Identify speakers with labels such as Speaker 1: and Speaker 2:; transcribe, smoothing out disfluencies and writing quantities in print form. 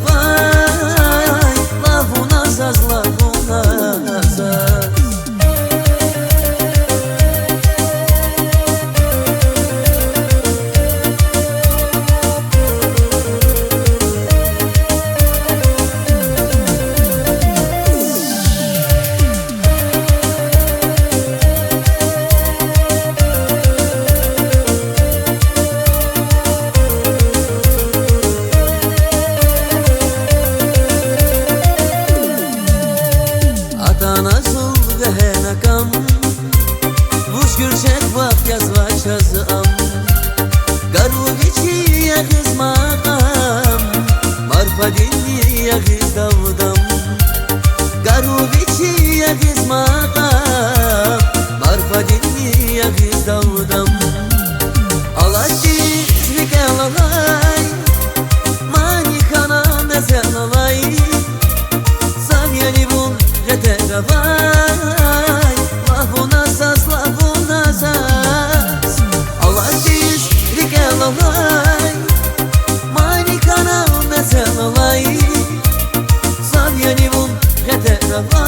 Speaker 1: trawaj, lavuna zaz, lavuna zaz. Nasıl vehenakam Vuş gürçek vak yazvaç azam Garuvici yagiz maqam Marfadini yagiz davdam Garuvici yagiz maqam Marfadini yagiz davdam Alaji svike lalay Mani kana mezen alay Savyani bun trawaj, lavuna zaz, lavuna zaz. Alajiz rike lalaj, mani kana mezen alaj. Savyani bun trawaj.